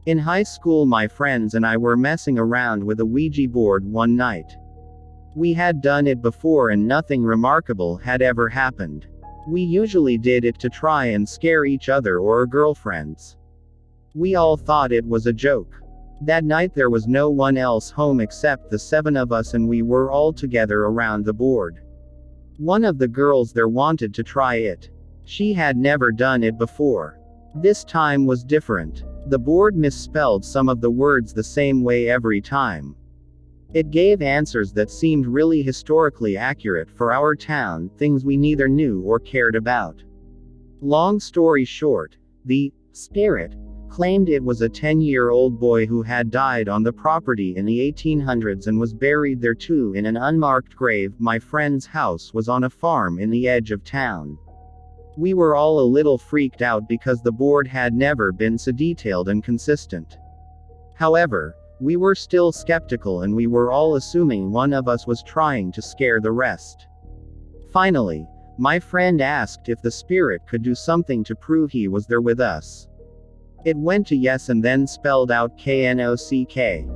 In high school, my friends and I were messing around with a Ouija board one night. We had done it before and nothing remarkable had ever happened. We usually did it to try and scare each other or our girlfriends. We all thought it was a joke. That night there was no one else home except the 7 of us, and we were all together around the board. One of the girls there wanted to try it. She had never done it before. This time was different. The board misspelled some of the words the same way every time. It gave answers that seemed really historically accurate for our town, things we neither knew or cared about. Long story short, the spirit claimed it was a 10-year-old boy who had died on the property in the 1800s and was buried there too in an unmarked grave. My friend's house was on a farm in the edge of town. We were all a little freaked out because the board had never been so detailed and consistent. However, we were still skeptical and we were all assuming one of us was trying to scare the rest. Finally, my friend asked if the spirit could do something to prove he was there with us. It went to yes and then spelled out KNOCK.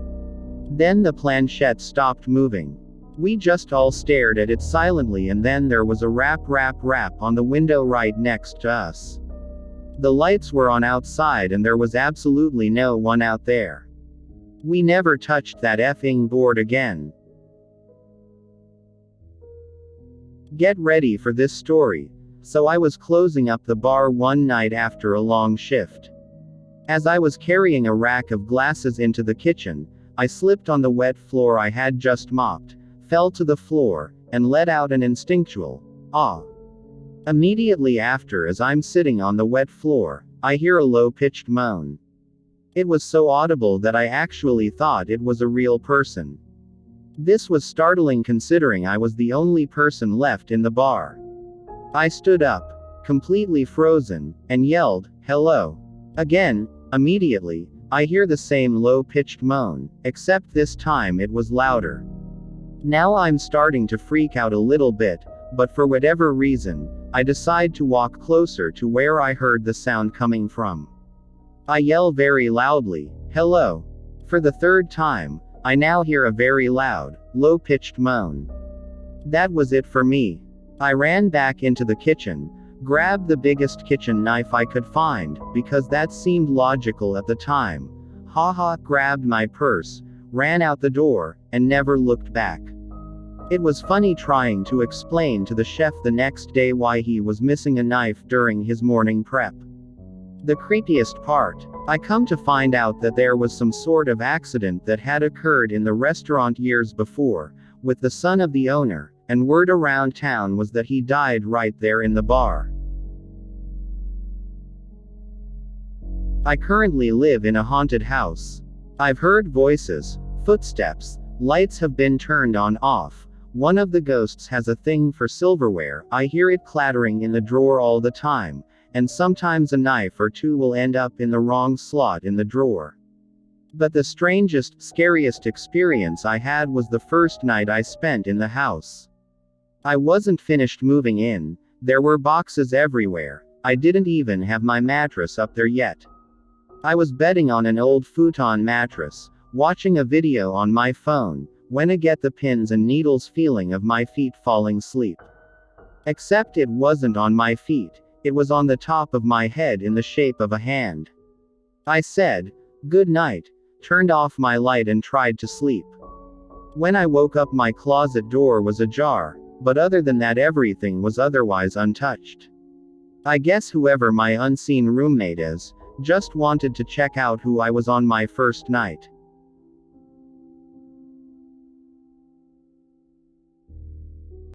Then the planchette stopped moving. We just all stared at it silently, and then there was a rap on the window right next to us. The lights were on outside and there was absolutely no one out there. We never touched that effing board again. Get ready for this story. So I was closing up the bar one night after a long shift. As I was carrying a rack of glasses into the kitchen, I slipped on the wet floor I had just mopped, fell to the floor, and let out an instinctual "ah." Immediately after, as I'm sitting on the wet floor, I hear a low-pitched moan. It was so audible that I actually thought it was a real person. This was startling considering I was the only person left in the bar. I stood up, completely frozen, and yelled, "Hello." Again. Immediately, I hear the same low-pitched moan, except this time it was louder. Now I'm starting to freak out a little bit, but for whatever reason, I decide to walk closer to where I heard the sound coming from. I yell very loudly, "Hello." For the 3rd time, I now hear a very loud, low-pitched moan. That was it for me. I ran back into the kitchen, grabbed the biggest kitchen knife I could find, because that seemed logical at the time. Grabbed my purse, ran out the door, and never looked back. It was funny trying to explain to the chef the next day why he was missing a knife during his morning prep. The creepiest part, I come to find out that there was some sort of accident that had occurred in the restaurant years before, with the son of the owner, and word around town was that he died right there in the bar. I currently live in a haunted house. I've heard voices, footsteps, lights have been turned on off. One of the ghosts has a thing for silverware. I hear it clattering in the drawer all the time, and sometimes a knife or two will end up in the wrong slot in the drawer. But the strangest, scariest experience I had was the first night I spent in the house. I wasn't finished moving in, there were boxes everywhere, I didn't even have my mattress up there yet. I was bedding on an old futon mattress, watching a video on my phone, when I get the pins and needles feeling of my feet falling asleep. Except it wasn't on my feet, it was on the top of my head in the shape of a hand. I said, "Good night," turned off my light and tried to sleep. When I woke up, my closet door was ajar, but other than that everything was otherwise untouched. I guess whoever my unseen roommate is, just wanted to check out who I was on my first night.